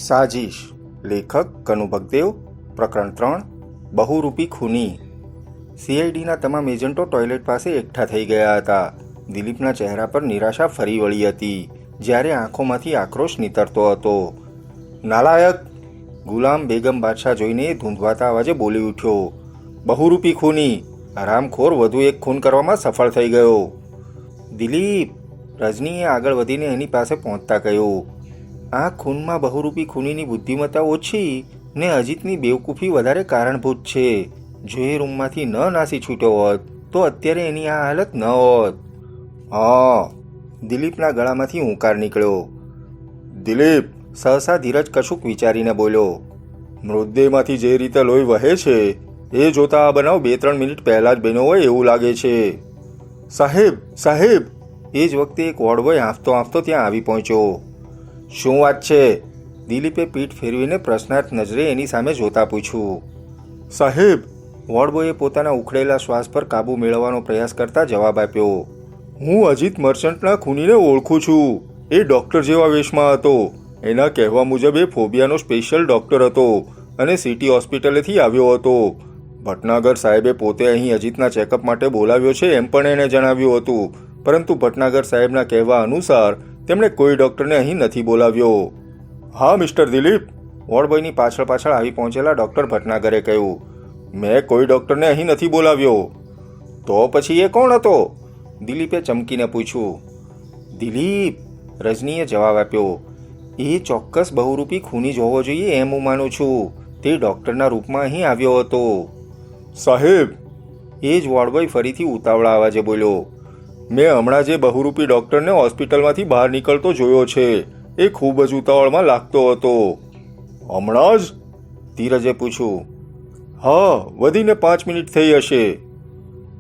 સાજીશ. લેખક કનુ ભગદેવ. પ્રકરણ 3. બહુરૂપી ખૂની. સીઆઈડીના તમામ એજન્ટો ટોયલેટ પાસે એકઠા થઈ ગયા હતા. દિલીપના ચહેરા પર નિરાશા ફરી વળી હતી, જ્યારે આંખોમાંથી આક્રોશ નીતરતો હતો. નાલાયક! ગુલામ બેગમ બાદશાહ જોઈને ધૂંધવાતા અવાજે બોલી ઉઠ્યો. બહુરૂપી ખૂની! હરામખોર વધુ એક ખૂન કરવામાં સફળ થઈ ગયો. દિલીપ! રજનીએ આગળ વધીને એની પાસે પહોંચતા કહ્યું. આ ખૂનમાં બહુરૂપી ખૂનીની બુદ્ધિમત્તા ઓછી ને અજીતની બેવકૂફી વધારે કારણભૂત છે. જો એ રૂમમાંથી ન નાસી છૂટ્યો હોત તો અત્યારે એની આ હાલત ન હોત. હા. દિલીપના ગળામાંથી હુંકાર નીકળ્યો. દિલીપ! સહસા ધીરજ કશુંક વિચારીને બોલ્યો. મૃતદેહમાંથી જે રીતે લોહી વહે છે એ જોતા આ બનાવ 2-3 મિનિટ પહેલાં જ બન્યો હોય એવું લાગે છે. સાહેબ! સાહેબ! એ જ વખતે એક વોર્ડબોય આંફતો ત્યાં આવી પહોંચ્યો. શું વાત છે? દિલીપે પીઠ ફેરવીને પ્રશ્નાર્થ નજરે એની સામે જોતા પૂછ્યું. સાહેબ! વોર્ડબોયે પોતાના ઉખડેલા શ્વાસ પર કાબૂ મેળવવાનો પ્રયાસ કરતા જવાબ આપ્યો. હું અજીત મર્ચન્ટના ખૂનીને ઓળખું છું. એ ડૉક્ટર જેવા વેશમાં હતો. એના કહેવા મુજબ એ ફોબિયાનો સ્પેશિયલ ડૉક્ટર હતો અને સિટી હોસ્પિટલેથી આવ્યો હતો. ભટનાગર સાહેબે પોતે અહીં અજીતના ચેકઅપ માટે બોલાવ્યો છે એમ પણ એણે જણાવ્યું હતું, પરંતુ ભટનાગર સાહેબના કહેવા અનુસાર તેમણે કોઈ ડૉક્ટરને અહીં નથી બોલાવ્યો. હા મિસ્ટર દિલીપ! વોર્ડબોયની પાછળ આવી પહોંચેલા ડૉક્ટર ભટનાગરે કહ્યું. મેં કોઈ ડૉક્ટરને અહીં નથી બોલાવ્યો. તો પછી એ કોણ હતો? દિલીપે ચમકીને પૂછ્યું. દિલીપ! રજનીએ જવાબ આપ્યો. એ ચોક્કસ બહુરૂપી ખૂની જ હોવો જોઈએ એમ હું માનું છું. તે ડૉક્ટરના રૂપમાં અહીં આવ્યો હતો. સાહેબ! એ જ વોર્ડબોય ફરીથી ઉતાવળા અવાજે બોલ્યો. મેં હમણાં જે બહુરૂપી ડૉક્ટરને હોસ્પિટલમાંથી બહાર નીકળતો જોયો છે. એ ખૂબ જ ઉતાવળમાં લાગતો હતો. હમણાં જ? ધીરજે પૂછ્યું. હા, વધીને 5 મિનિટ થઈ હશે.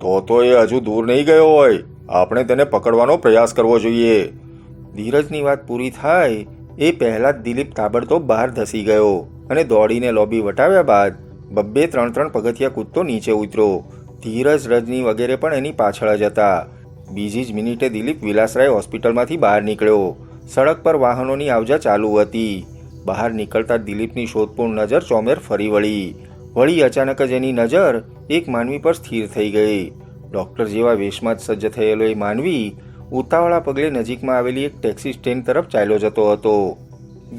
તો એ હજુ દૂર નહીં ગયો હોય. આપણે તેને પકડવાનો પ્રયાસ કરવો જોઈએ. ધીરજની વાત પૂરી થાય એ પહેલાં જ દિલીપ તાબડતોબ બહાર ધસી ગયો અને દોડીને લોબી વટાવ્યા બાદ 2-3 પગથિયા કૂદતો નીચે ઉતર્યો. ધીરજ, રજની વગેરે પણ એની પાછળ જ હતા. બીજી જ મિનિટે દિલીપ વિલાસરાય હોસ્પિટલમાંથી બહાર નીકળ્યો. સડક પર વાહનોની આવજા ચાલુ હતી. બહાર નીકળતા દિલીપની શોધપૂર્ણ નજર ચોમેર ફરી વળી અચાનક જ એની નજર એક માનવી પર સ્થિર થઈ ગઈ. ડૉક્ટર જેવા વેશમાં જ સજ્જ થયેલો એ માનવી ઉતાવળા પગલે નજીકમાં આવેલી એક ટેક્સી સ્ટેન્ડ તરફ ચાલ્યો જતો હતો.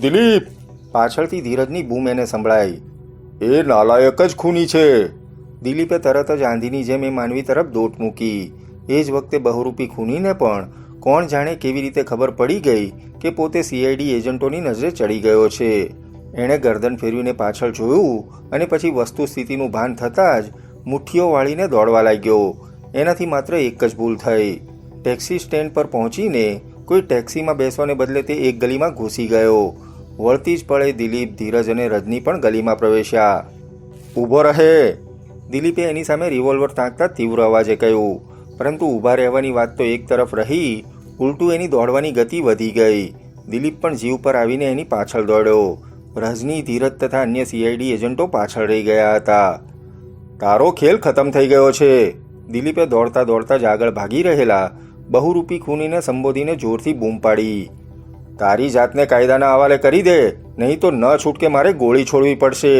દિલીપ! પાછળથી ધીરજની બૂમ એને સંભળાઈ. એ નાલાયક જ ખૂની છે. દિલીપે તરત જ આંધીની જેમ એ માનવી તરફ દોટ મૂકી. એ જ વખતે બહુરૂપી ખૂનીને પણ કોણ જાણે કેવી રીતે ખબર પડી ગઈ કે પોતે સીઆઈડી એજન્ટોની નજરે ચડી ગયો છે. એણે ગરદન ફેરવીને પાછળ જોયું અને પછી વસ્તુસ્થિતિનું ભાન થતાં જ મુઠ્ઠીઓ વાળીને દોડવા લાગ્યો. એનાથી માત્ર એક જ ભૂલ થઈ. ટેક્સી સ્ટેન્ડ પર પહોંચીને કોઈ ટેક્સીમાં બેસવાને બદલે તે એક ગલીમાં ઘૂસી ગયો. વળતી જ પળે દિલીપ, ધીરજ અને રજની પણ ગલીમાં પ્રવેશ્યા. ઊભો રહે! દિલીપે એની સામે રિવોલ્વર તાંકતા તીવ્ર અવાજે કહ્યું. પરંતુ ઊભા રહેવાની વાત તો એક તરફ રહી, ઉલટું એની દોડવાની ગતિ વધી ગઈ. દિલીપ પણ જીવ પર આવીને એની પાછળ દોડ્યો. રજની, ધીરજ તથા અન્ય સીઆઈડી એજન્ટો પાછળ રહી ગયા હતા. તારો ખેલ ખતમ થઈ ગયો છે. દિલીપે દોડતા જ આગળ ભાગી રહેલા બહુરૂપી ખૂનીને સંબોધીને જોરથી બૂમ પાડી. તારી જાતને કાયદાના હવાલે કરી દે, નહીં તો ન છૂટકે મારે ગોળી છોડવી પડશે.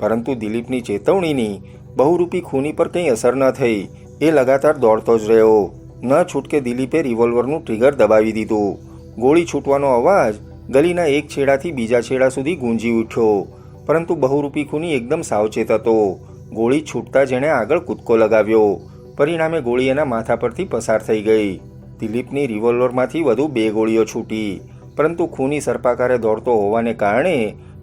પરંતુ દિલીપની ચેતવણીની બહુરૂપી ખૂની પર કંઈ અસર ન થઈ. એ લગાતાર દોડતો જ રહ્યો. ન છૂટકે દિલીપે રિવોલ્વરનું ટ્રિગર દબાવી દીધું. ગોળી છૂટવાનો અવાજ ગલીના એક છેડાથી બીજા છેડા સુધી ગૂંજી ઉઠ્યો. પરંતુ બહુરૂપી ખૂની એકદમ સાવચેત હતો. ગોળી છૂટતા જેણે આગળ કૂદકો લગાવ્યો. પરિણામે ગોળી એના માથા પરથી પસાર થઈ ગઈ. દિલીપની રિવોલ્વરમાંથી વધુ 2 ગોળીઓ છૂટી, પરંતુ ખૂની સર્પાકારે દોડતો હોવાને કારણે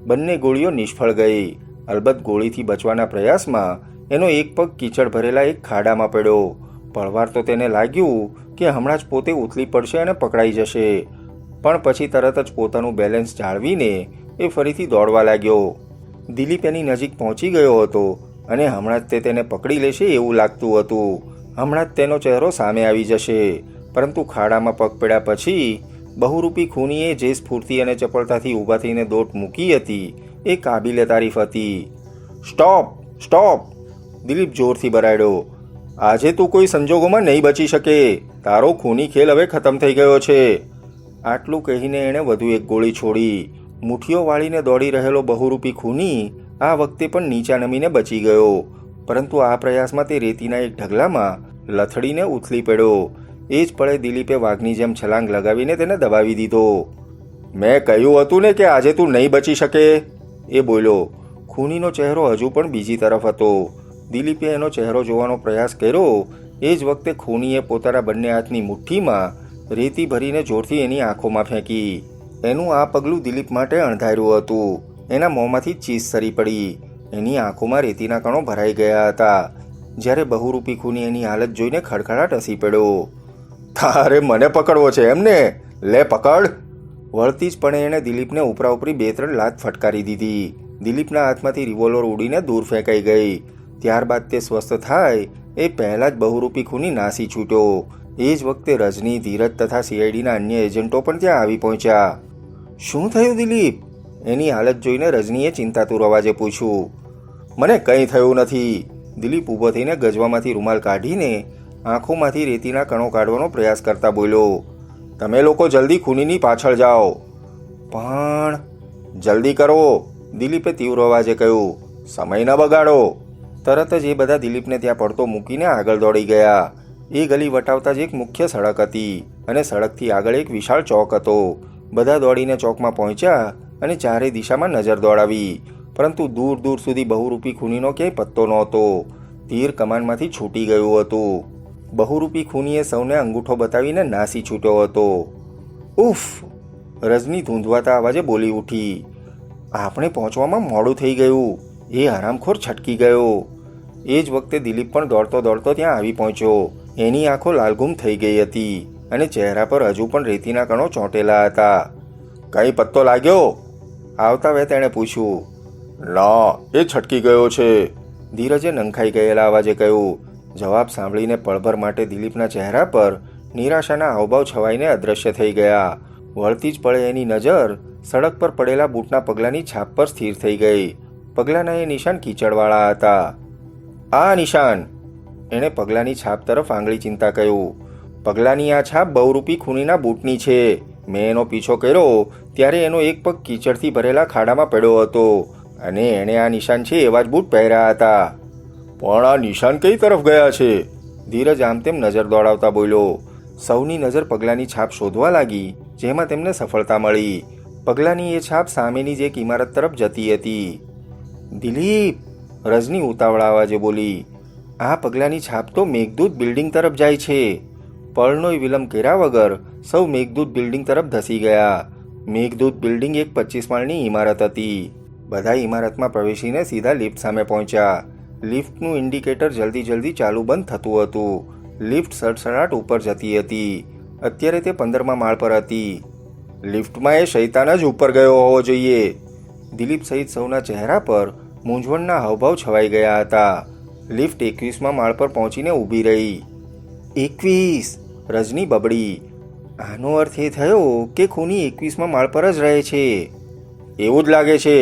બંને ગોળીઓ નિષ્ફળ ગઈ. અલબત્ત ગોળીથી બચવાના પ્રયાસમાં એનો એક પગ કીચડ ભરેલા એક ખાડામાં પડ્યો. પળવાર તો તેને લાગ્યું કે હમણાં જ પોતે ઉથલી પડશે અને પકડાઈ જશે, પણ પછી તરત જ પોતાનું બેલેન્સ જાળવીને એ ફરીથી દોડવા લાગ્યો. દિલીપ એની નજીક પહોંચી ગયો હતો અને હમણાં જ તે તેને પકડી લેશે એવું લાગતું હતું. હમણાં જ તેનો ચહેરો સામે આવી જશે. પરંતુ ખાડામાં પગ પડ્યા પછી બહુરૂપી ખૂનીએ જે સ્ફૂર્તિ અને ચપળતાથી ઊભા થઈને દોટ મૂકી હતી એ કાબિલે તારીફ હતી. સ્ટોપ! સ્ટોપ! દિલીપ જોરથી બરાડ્યો. આજે તું કોઈ સંજોગોમાં નહીં બચી શકે. તારો ખૂની ખેલ હવે ખતમ થઈ ગયો છે. આટલું કહીને એણે વધુ એક ગોળી છોડી. મુઠ્ઠીઓ વાળીને દોડી રહેલો બહુરૂપી ખૂની આ વખતે પણ નીચા નમીને બચી ગયો, પરંતુ આ પ્રયાસમાં તે રેતીના એક ઢગલામાં લથડીને ઉથલી પડ્યો. એ જ પળે દિલીપે વાઘની જેમ છલાંગ લગાવીને તેને દબાવી દીધો. મેં કહ્યું હતું ને કે આજે તું નહીં બચી શકે, એ બોલ્યો. ખૂનીનો ચહેરો હજુ પણ બીજી તરફ હતો. દિલીપે એનો ચહેરો જોવાનો પ્રયાસ કર્યો. એ જ વખતે ખૂનીએ પોતાના બંને હાથની મુઠ્ઠીમાં રેતી ભરીને જોરથી એની આંખોમાં ફેંકી. એનું આ પગલું દિલીપ માટે અણધાર્યું હતું. એના મોંમાંથી ચીસ સરી પડી. એની આંખોમાં રેતીના કણો ભરાઈ ગયા હતા. જ્યારે બહુરૂપી ખૂની એની હાલત જોઈને ખડખડાટ હસી પડ્યો. તારે મને પકડવો છે એમને? લે પકડ. વળતી જ પણ એણે દિલીપને ઉપરા ઉપરી 2-3 લાત ફટકારી દીધી. દિલીપના હાથમાંથી રિવોલ્વર ઉડીને દૂર ફેંકાઈ ગઈ. ત્યારબાદ તે સ્વસ્થ થાય એ પહેલાં જ બહુરૂપી ખૂની નાસી છૂટ્યો. એ જ વખતે રજની, ધીરજ તથા સીઆઈડીના અન્ય એજન્ટો પણ ત્યાં આવી પહોંચ્યા. શું થયું દિલીપ? એની હાલત જોઈને રજનીએ ચિંતાતુર અવાજે પૂછ્યું. મને કંઈ થયું નથી. દિલીપ ઊભો થઈને ગજવામાંથી રૂમાલ કાઢીને આંખોમાંથી રેતીના કણો કાઢવાનો પ્રયાસ કરતા બોલ્યો. તમે લોકો જલ્દી ખૂનીની પાછળ જાઓ. પણ જલ્દી કરો, દિલીપે તીવ્ર અવાજે કહ્યું. સમય ન બગાડો. તરત જ એ બધા દિલીપને ત્યાં પડતો મૂકીને આગળ દોડી ગયા. એ ગલી વટાવતા જ એક મુખ્ય સડક હતી અને સડકથી આગળ એક વિશાળ ચોક હતો. બધા દોડીને ચોકમાં પહોંચ્યા અને ચારે દિશામાં નજર દોડાવી, પરંતુ દૂર દૂર સુધી બહુરૂપી ખૂનીનો ક્યાંય પત્તો નહોતો. તીર કમાનમાંથી છૂટી ગયું હતું. બહુરૂપી ખૂનીએ સૌને અંગૂઠો બતાવીને નાસી છૂટ્યો હતો. ઉફ! રજની ધૂંધવાતા અવાજે બોલી ઉઠી. આપણે પહોંચવામાં મોડું થઈ ગયું. એ હરામખોર છટકી ગયો. એ જ વખતે દિલીપ પણ દોડતો દોડતો ત્યાં આવી પહોંચ્યો. એની આંખો લાલઘૂમ થઈ ગઈ હતી અને ચહેરા પર હજુ પણ રેતીના કણો ચોંટેલા હતા. કંઈ પત્તો લાગ્યો? આવતા વેત એણે પૂછ્યું. ના, એ છટકી ગયો છે, ધીરજે નંખાઈ ગયેલા અવાજે કહ્યું. જવાબ સાંભળીને પળભર માટે દિલીપના ચહેરા પર નિરાશાના હાવભાવ છવાઈને અદૃશ્ય થઈ ગયા. વળતી જ પળે એની નજર સડક પર પડેલા બૂટના પગલાંની છાપ પર સ્થિર થઈ ગઈ. પગલાંના એ નિશાન કીચડવાળા હતા. આ નિશાન, એણે પગલાંની છાપ તરફ આંગળી ચિંતા કહ્યું. પગલાંની આ છાપ બહુરૂપી ખૂનીના બૂટની છે. મેં એનો પીછો કર્યો ત્યારે એનો એક પગ કીચડથી ભરેલા ખાડામાં પડ્યો હતો અને એણે આ નિશાન છે એવા જ બૂટ પહેર્યા હતા. પણ આ નિશાન કઈ તરફ ગયા છે? ધીરજ આમ તેમ નજર દોડાવતા બોલ્યો. સૌની નજર પગલાંની છાપ શોધવા લાગી, જેમાં તેમને સફળતા મળી. પગલાંની એ છાપ સામેની જ એક ઇમારત તરફ જતી હતી. દિલીપ, રજની ઉતાવળા અવાજે બોલી. આ પગલાંની છાપ તો મેઘદૂત બિલ્ડિંગ તરફ જાય છે. પળનોય વિલંબ કર્યા વગર સૌ મેઘદૂત બિલ્ડિંગ તરફ ધસી ગયા. મેઘદૂત બિલ્ડિંગ એક 25 માળની ઇમારત હતી. બધા ઇમારતમાં પ્રવેશીને સીધા લિફ્ટ સામે પહોંચ્યા. લિફ્ટનું ઇન્ડિકેટર જલ્દી ચાલુ બંધ થતું હતું. લિફ્ટ સડસડાટ ઉપર જતી હતી. અત્યારે તે 15મા માળ પર હતી. લિફ્ટમાં એ શૈતાન જ ઉપર ગયો હોવો જોઈએ. દિલીપ સહિત સૌના ચહેરા પર મૂંઝવણના હાવભાવ છવાઈ ગયા હતા. લિફ્ટ 21મા માળ પર પહોંચીને ઊભી રહી. 21! રજની બબડી. આનો અર્થ એ થયો કે ખૂની 21મા માળ પર જ રહે છે. એવું જ લાગે છે.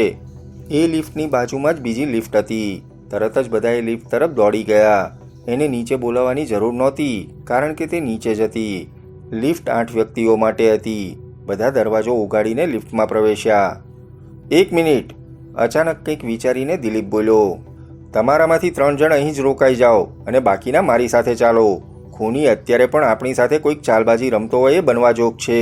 એ લિફ્ટની બાજુમાં જ બીજી લિફ્ટ હતી. તરત જ બધાએ લિફ્ટ તરફ દોડી ગયા. એને નીચે બોલાવવાની જરૂર નહોતી, કારણ કે તે નીચે જ હતી. લિફ્ટ 8 વ્યક્તિઓ માટે હતી. બધા દરવાજો ઉગાડીને લિફ્ટમાં પ્રવેશ્યા. 1 મિનિટ, અચાનક કંઈક વિચારીને દિલીપ બોલ્યો. તમારામાંથી 3 જણ અહીં જ રોકાઈ જાઓ અને બાકીના મારી સાથે ચાલો. ખૂની અત્યારે પણ આપણી સાથે કોઈક ચાલબાજી રમતો હોય એ બનવા જોગ છે.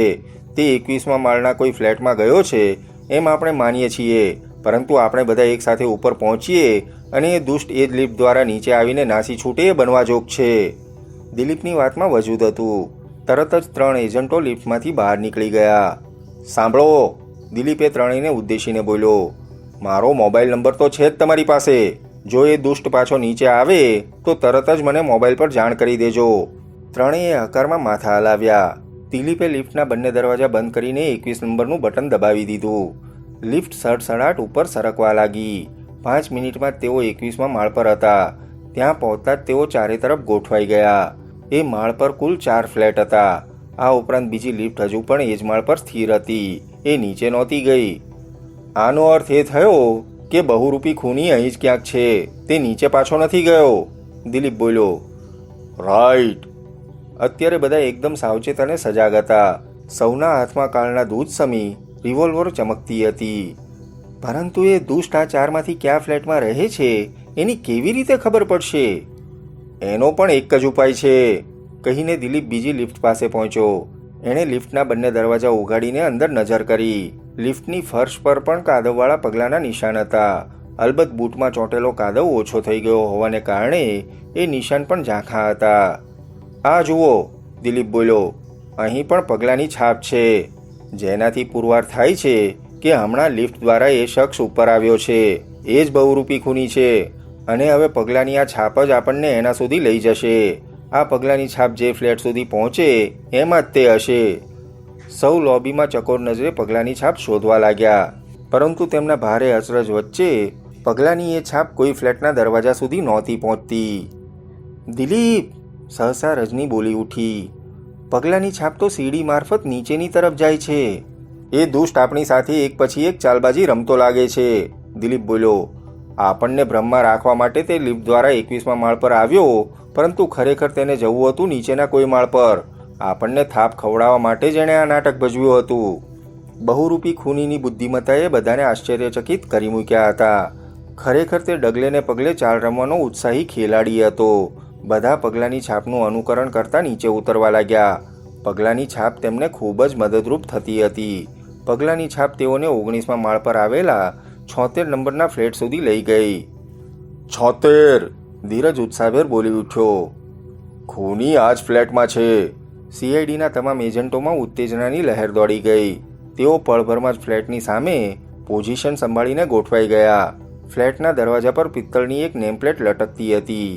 તે 21મા માળના કોઈ ફ્લેટમાં ગયો છે એમ આપણે માનીએ છીએ, પરંતુ આપણે બધા એક સાથે ઉપર પહોંચીએ અને એ દુષ્ટ એ જ લિફ્ટ દ્વારા નીચે આવીને નાસી છૂટે એ બનવા જોગ છે. દિલીપની વાતમાં વજૂદ હતું. તરત જ 3 એજન્ટો લિફ્ટમાંથી બહાર નીકળી ગયા. સાંભળો, દિલીપે ત્રણેયને ઉદ્દેશીને બોલ્યો. મારો મોબાઈલ નંબર તો છે જ તમારી પાસે. જો એ દુષ્ટ પાછો નીચે આવે તો તરત જ મને મોબાઈલ પર જાણ કરી દેજો. ત્રણેય હકારમાં માથા હલાવ્યા. દિલીપે લિફ્ટના બંને દરવાજા બંધ કરીને 21 નંબરનું બટન દબાવી દીધું. લિફ્ટ સડસડાટ ઉપર સરકવા લાગી. 5 મિનિટમાં તેઓ 21મા માળ પર હતા. ત્યાં પહોંચતા જ તેઓ ચારે તરફ ગોઠવાઈ ગયા. એ માળ પર કુલ 4 ફ્લેટ હતા. આ ઉપરાંત બીજી લિફ્ટ હજુ પણ એ જ માળ પર સ્થિર હતી. એ નીચે નહોતી ગઈ. આનો અર્થ એ થયો કે બહુરૂપી ખૂની અહીં જ ક્યાંક છે. તે નીચે પાછો નથી ગયો, દિલીપ બોલ્યો. રાઈટ. અત્યારે બધા એકદમ સાવચેત અને સજાગ હતા. સૌના હાથમાં કાળના દૂધ સમી રિવોલ્વર ચમકતી હતી. પરંતુ એ દુષ્ટ આ ચારમાંથી કયા ફ્લેટમાં રહે છે એની કેવી રીતે ખબર પડશે? એનો પણ એક જ ઉપાય છે, કહીને દિલીપ બીજી લિફ્ટ પાસે પહોંચ્યો. એણે લિફ્ટના બંને દરવાજા ઉગાડીને અંદર નજર કરી. લિફ્ટની ફર્શ પર પણ કાદવવાળા પગલાંના નિશાન હતા. અલબત્ત બૂટમાં ચોંટેલો કાદવ ઓછો થઈ ગયો હોવાને કારણે એ નિશાન પણ ઝાંખા હતા. આ જુઓ, દિલીપ બોલ્યો, અહીં પણ પગલાંની છાપ છે, જેનાથી પુરવાર થાય છે કે હમણાં લિફ્ટ દ્વારા એ શખ્સ ઉપર આવ્યો છે. એ જ બહુરૂપી ખૂની છે અને હવે પગલાંની આ છાપ જ આપણને એના સુધી લઈ જશે. આ પગલાંની છાપ જે ફ્લેટ સુધી પહોંચે એમાં જ તે હશે. સૌ લોબીમાં ચકોર નજરે પગલાંની છાપ શોધવા લાગ્યા, પરંતુ તેમના ભારે અચરજ વચ્ચે પગલાંની એ છાપ કોઈ ફ્લેટના દરવાજા સુધી નહોતી પહોંચતી. દિલીપ, સહસા રજની બોલી ઉઠી, પગલાંની છાપ તો સીડી મારફત નીચેની તરફ જાય છે. એ દુષ્ટ આપણી સાથે એક પછી એક ચાલબાજી રમતો લાગે છે, દિલીપ બોલ્યો. આપણને ભ્રમમાં રાખવા માટે તે લિફ્ટ દ્વારા 21મા માળ પર આવ્યો, પરંતુ ખરેખર તેને જવું હતું નીચેના કોઈ માળ પર. આપણને થાપ ખવડાવવા માટે જેણે આ નાટક ભજવ્યું હતું. બહુરૂપી ખૂનીની બુદ્ધિમત્તાએ બધાને આશ્ચર્યચકિત કરી મૂક્યા હતા. ખરેખર તે ડગલે ને પગલે ચાલ રમવાનો ઉત્સાહી ખેલાડી હતો. બધા પગલાંની છાપનું અનુકરણ કરતા નીચે ઉતરવા લાગ્યા. પગલાંની છાપ તેમને ખૂબ જ મદદરૂપ થતી હતી. પગલાંની છાપ તેઓને 19મા માળ પર આવેલા 76 નંબરના ફ્લેટ સુધી લઈ ગઈ. 76! ધીરજ ઉત્સાહભેર બોલી ઉઠ્યો. ખૂની આ જ ફ્લેટમાં છે. સીઆઈડીના તમામ એજન્ટોમાં ઉત્તેજનાની લહેર દોડી ગઈ. તેઓ પળભરમાં જ ફ્લેટની સામે પોઝિશન સંભાળીને ગોઠવાઈ ગયા. ફ્લેટના દરવાજા પર પિત્તળની એક નેમપ્લેટ લટકતી હતી.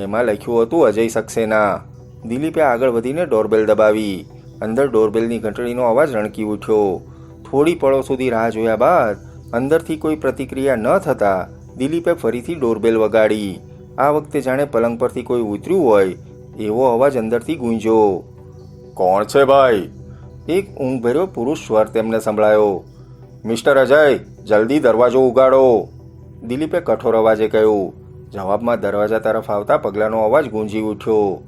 એમાં લખ્યું હતું અજય સક્સેના. દિલીપે આગળ વધીને ડોરબેલ દબાવી. અંદર ડોરબેલની ઘંટડીનો અવાજ રણકી ઉઠ્યો. થોડી પળો સુધી રાહ જોયા બાદ અંદરથી કોઈ પ્રતિક્રિયા ન થતાં દિલીપે ફરીથી ડોરબેલ વગાડી. આ વખતે જાણે પલંગ પરથી કોઈ ઉતર્યું હોય એવો અવાજ અંદરથી ગૂંજ્યો. કોણ છે ભાઈ? એક ઊંઘભર્યો પુરુષ સ્વર તેમને સંભળાયો. મિસ્ટર અજય, જલ્દી દરવાજો ઉગાડો, દિલીપે કઠોર અવાજે કહ્યું. જવાબમાં દરવાજા તરફ આવતા પગલાંનો અવાજ ગૂંજી ઉઠ્યો.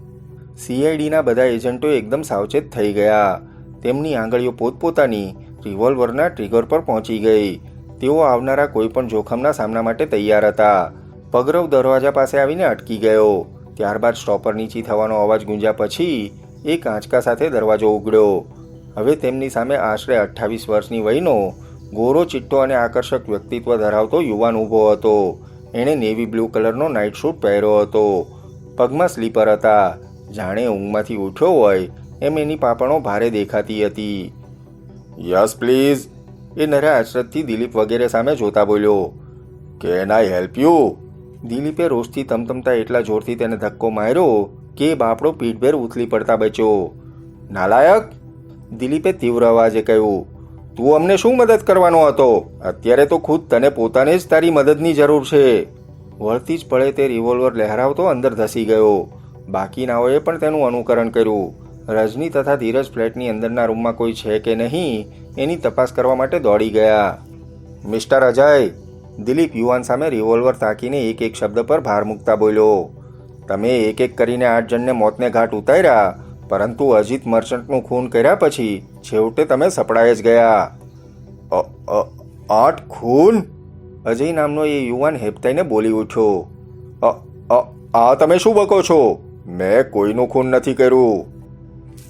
સીઆઈડીના બધા એજન્ટો એકદમ સાવચેત થઈ ગયા. તેમની આંગળીઓ પોતપોતાની રિવોલ્વરના ટ્રિગર પર પહોંચી ગઈ. તેઓ આવનારા કોઈપણ જોખમના સામના માટે તૈયાર હતા. પગરવ દરવાજા પાસે આવીને અટકી ગયો. ત્યારબાદ સ્ટોપર નીચી થવાનો અવાજ ગુંજ્યા પછી એક આંચકા સાથે દરવાજો ઉઘડ્યો. હવે તેમની સામે આશરે 28 વર્ષની વયનો ગોરો ચિટ્ટો અને આકર્ષક વ્યક્તિત્વ ધરાવતો યુવાન ઊભો હતો. એણે નેવી બ્લુ કલરનો નાઇટ સૂટ પહેર્યો હતો. પગમાં સ્લીપર હતા. જાણે ઊંઘમાંથી ઉઠ્યો હોય એમ એની પાપણો ભારે દેખાતી હતી. યસ પ્લીઝ, એ નરે અચરજથી દિલીપ વગેરે સામે જોતા બોલ્યો. Can I help you? દિલીપે રોષથી તમતમતા એટલા જોરથી તેને ધક્કો માર્યો કે બાપડો પીઠભેર ઉથલી પડતા બચ્યો. નાલાયક, દિલીપે તીવ્ર અવાજે કહ્યું. તું અમને શું મદદ કરવાનો હતો? અત્યારે તો ખુદ તને પોતાને જ તારી મદદની જરૂર છે. વળતી જ પળે તે રિવોલ્વર લહેરાવતો અંદર ધસી ગયો. બાકીનાઓએ પણ તેનું અનુકરણ કર્યું. રજની તથા ધીરજ ફ્લેટની અંદરના રૂમમાં કોઈ છે કે નહીં એની તપાસ કરવા માટે દોડી ગયા. મિસ્ટર અજય, દિલીપ યુવાન સામે રિવોલ્વર તાકીને એક એક શબ્દ પર ભાર મૂકતા બોલ્યો. તમે એક એક કરીને 8 જણને મોતને ઘાટ ઉતાર્યા, પરંતુ અજીત મર્ચન્ટનું ખૂન કર્યા પછી છેવટે તમે સપડાઈ જ ગયા. 8 ખૂન? અજય નામનો એ યુવાન હેબતાઈને બોલી ઉઠ્યો. આ તમે શું બકો છો? મેં કોઈનું ખૂન નથી કર્યું.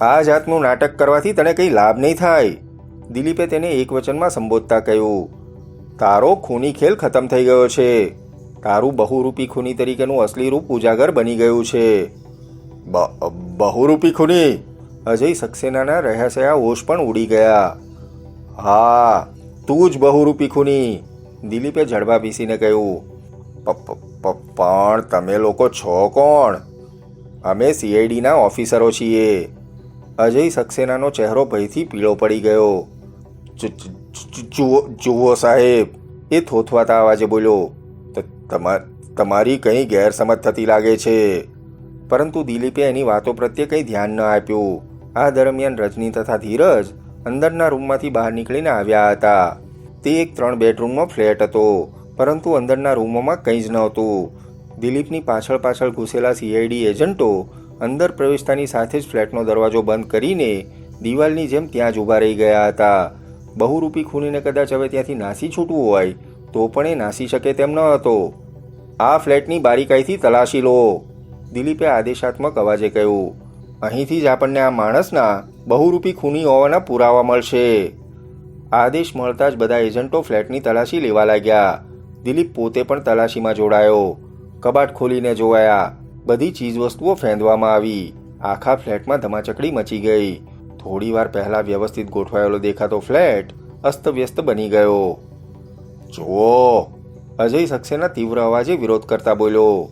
આ જાતનું નાટક કરવાથી તને કંઈ લાભ નહીં થાય, દિલીપે તેને એક વચનમાં સંબોધતા કહ્યું. તારો ખૂની ખેલ ખતમ થઈ ગયો છે. તારું બહુરૂપી ખૂની તરીકેનું અસલી રૂપ ઉજાગર બની ગયું છે. બહુરૂપી ખૂની? અજય સક્સેનાના રહસ્યા હોશ પણ ઉડી ગયા. હા, તું જ બહુરૂપી ખૂની, દિલીપે જડબા પીસીને કહ્યું. પણ તમે લોકો છો કોણ? અમે સીઆઈડીના ઓફિસરો છીએ. અજય સક્સેનાનો ચહેરો ભયથી પીળો પડી ગયો. જુઓ સાહેબ, એ થોથવાતા અવાજે બોલ્યો. તમારી કંઈ ગેરસમજ થતી લાગે છે. પરંતુ દિલીપે એની વાતો પ્રત્યે કંઈ ધ્યાન ન આપ્યું. આ દરમિયાન રજની તથા ધીરજ અંદરના રૂમમાંથી બહાર નીકળીને આવ્યા હતા. તે એક 3 બેડરૂમનો ફ્લેટ હતો, પરંતુ અંદરના રૂમોમાં કંઈ જ નહોતું. દિલીપની પાછળ પાછળ ઘૂસેલા સીઆઈડી એજન્ટો અંદર પ્રવેશતાની સાથે જ ફ્લેટનો દરવાજો બંધ કરીને દિવાલની જેમ ત્યાં જ ઊભા રહી ગયા હતા. બહુરૂપી ખૂનીને કદાચ હવે ત્યાંથી નાસી છૂટવું હોય તો પણ એ નાસી શકે તેમ ન હતો. આ ફ્લેટની બારીકાઈથી તલાશી લો, દિલીપે આદેશાત્મક અવાજે કહ્યું. અહીંથી જ આપણને આ માણસના બહુરૂપી ખૂની હોવાના પુરાવા મળશે. આદેશ મળતા જ બધા એજન્ટો ફ્લેટની તલાશી લેવા લાગ્યા. દિલીપ પોતે પણ તલાશીમાં જોડાયો. કબાટ ખોલીને જોવાયા. બધી ચીજવસ્તુઓ ફેંદવામાં આવી. આખા ફ્લેટમાં ધમાચકડી મચી ગઈ. થોડીવાર પહેલા વ્યવસ્થિત ગોઠવાયેલો દેખાતો ફ્લેટ અસ્તવ્યસ્ત બની ગયો. જુઓ, અજય સક્સેના તીવ્ર અવાજે વિરોધ કરતા બોલ્યો.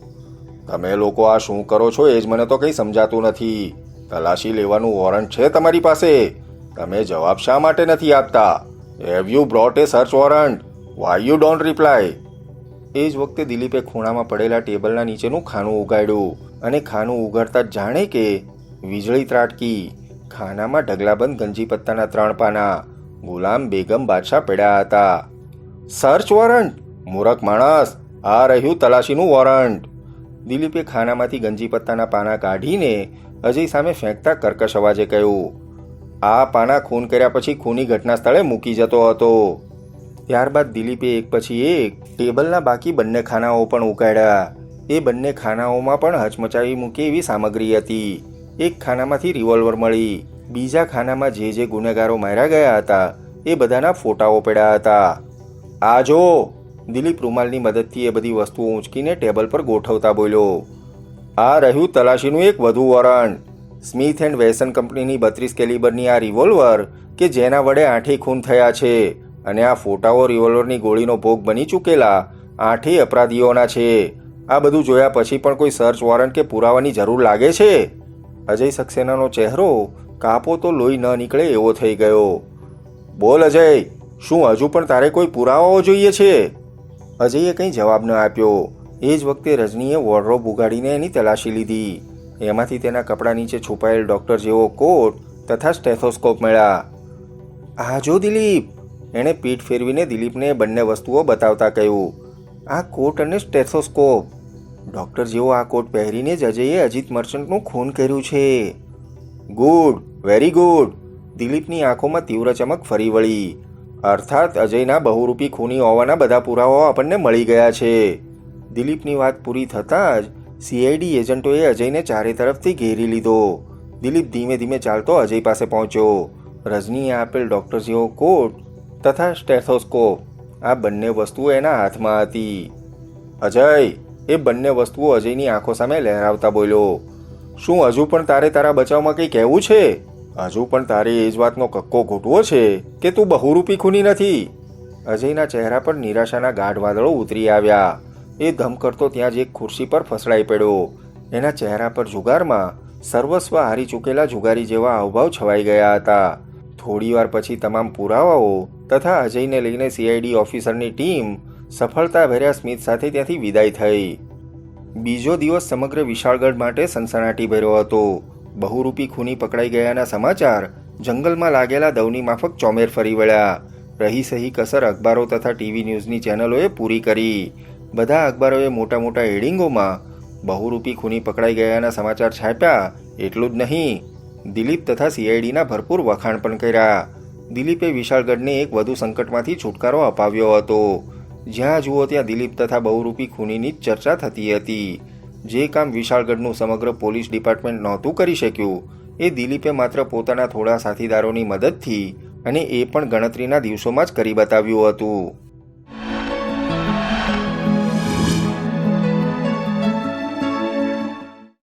તમે લોકો આ શું કરો છો એ જ મને તો કંઈ સમજાતું નથી. તલાશી લેવાનું વોરંટ છે તમારી પાસે, તમે જવાબ શા માટે નથી આપતા? Have you brought a search warrant? Why you don't reply? એ જ વખતે દિલીપે ખૂણામાં પડેલા ટેબલના નીચેનું ખાનું ઉગાડ્યું અને ખાનું ઉગાડતા જ જાણે કે વીજળી ત્રાટકી. ખાનામાં ઢગલાબંધ ગંજી પત્તાના 3 પાના ગુલામ બેગમ બાદશાહ પડ્યા હતા. Search warrant? મૂરખ માણસ, આ રહ્યું તલાશીનું વોરંટ. દિલીપે ખાનામાંથી ગંજી પત્તાના પાના કાઢીને અજય સામે ફેંકતા કર્કશ અવાજે કહ્યું. આ પાના ખૂન કર્યા પછી ખૂની ઘટના સ્થળે મૂકી જતો હતો. ત્યારબાદ દિલીપે એક પછી એક ટેબલના બાકી બંને ખાનાઓ પણ ઉકાળ્યા. એ બંને ખાનાઓમાં પણ હચમચાવી મૂકી એવી સામગ્રી હતી. એક ખાનામાંથી રિવોલ્વર મળી. બીજા ખાનામાં જે ગુનેગારો માર્યા ગયા હતા એ બધાના ફોટાઓ પડ્યા હતા. આ જો, દિલીપ રૂમાલની મદદથી એ બધી વસ્તુઓ ઊંચકીને ટેબલ પર ગોઠવતા બોલ્યો. આ રહ્યું તલાશીનું એક વધુ વોરંટ. સ્મિથ એન્ડ વેસન કંપનીની 32 કેલિબરની આ રિવોલ્વર કે જેના વડે 8 ખૂન થયા છે, અને આ ફોટાઓ રિવોલ્વરની ગોળીનો ભોગ બની ચૂકેલા 8 અપરાધીઓના છે. આ બધું જોયા પછી પણ કોઈ સર્ચ વોરંટ કે પુરાવાની જરૂર લાગે છે? અજય સક્સેનાનો ચહેરો કાપો તો લોહી ન નીકળે એવો થઈ ગયો. બોલ અજય, શું હજુ પણ તારે કોઈ પુરાવાઓ જોઈએ છે? અજયે કંઈ જવાબ ન આપ્યો. એ જ વખતે રજનીએ વોર્ડરોબ ઉગાડીને એની તલાશી લીધી. એમાંથી તેના કપડા નીચે છુપાયેલ ડૉક્ટર જેવો કોટ તથા સ્ટેથોસ્કોપ મળ્યા. આ જો દિલીપ, એણે પીઠ ફેરવીને દિલીપને બંને વસ્તુઓ બતાવતા કહ્યું. આ કોટ અને સ્ટેથોસ્કોપ. ડૉક્ટર જેવો આ કોટ પહેરીને જ અજયે અજીત મર્ચન્ટનું ખૂન કર્યું છે. Good, very good. દિલીપની આંખોમાં તીવ્ર ચમક ફરી વળી. અર્થાત અજયના બહુરૂપી ખૂની હોવાના બધા પુરાવાઓ આપણને મળી ગયા છે. દિલીપની વાત પૂરી થતાં જ સીઆઈડી એજન્ટોએ અજયને ચારે તરફથી ઘેરી લીધો. દિલીપ ધીમે ધીમે ચાલતો અજય પાસે પહોંચ્યો. રજનીએ આપેલ ડૉક્ટર જેવો કોટ તથા સ્ટેથોસ્કોપ, આ બંને વસ્તુઓ એના હાથમાં હતી. અજય, એ બંને વસ્તુઓ અજયની આંખો સામે લહેરાવતા બોલ્યો. શું હજુ પણ તારે તારા બચાવમાં કંઈ કહેવું છે? હજુ પણ તારે એ જ વાતનો કક્કો ઘૂંટવો છે કે તું બહુરૂપી ખૂની નથી? અજયના ચહેરા પર નિરાશાના ગાઢ વાદળો ઉતરી આવ્યા. એ ધમ કરતો ત્યાં જ એક ખુરશી પર ફસડાઈ પડ્યો. એના ચહેરા પર જુગારમાં સર્વસ્વ હારી ચૂકેલા જુગારી જેવા હાવભાવ છવાઈ ગયા હતા. થોડીવાર પછી તમામ પુરાવાઓ તથા અજયને લઈને સીઆઈડી ઓફિસરની ટીમ સફળતાભર્યા સ્મિથ સાથે ત્યાંથી વિદાય થઈ. બીજો દિવસ સમગ્ર વિશાળગઢ માટે સનસનાટી ભર્યો હતો. બહુરૂપી ખૂની પકડાઈ ગયાના સમાચાર જંગલમાં લાગેલા દવની માફક ચોમેર ફરી વળ્યા. રહી સહી કસર અખબારો તથા ટીવી ન્યૂઝની ચેનલોએ પૂરી કરી. બધા અખબારોએ મોટા મોટા હેડિંગોમાં બહુરૂપી ખૂની પકડાઈ ગયાના સમાચાર છાપ્યા. એટલું જ નહીં, દિલીપ તથા સીઆઈડીના ભરપૂર વખાણ પણ કર્યા. દિલીપે વિશાળગઢને એક વધુ સંકટમાંથી છુટકારો અપાવ્યો હતો. જ્યાં જુઓ ત્યાં દિલીપ તથા બહુરૂપી ખૂનીની જ ચર્ચા થતી હતી. જે કામ વિશાળગઢનું સમગ્ર પોલીસ ડિપાર્ટમેન્ટ નહોતું કરી શક્યું, એ દિલીપે માત્ર પોતાના થોડા સાથીદારોની મદદથી અને એ પણ ગણતરીના દિવસોમાં જ કરી બતાવ્યું હતું.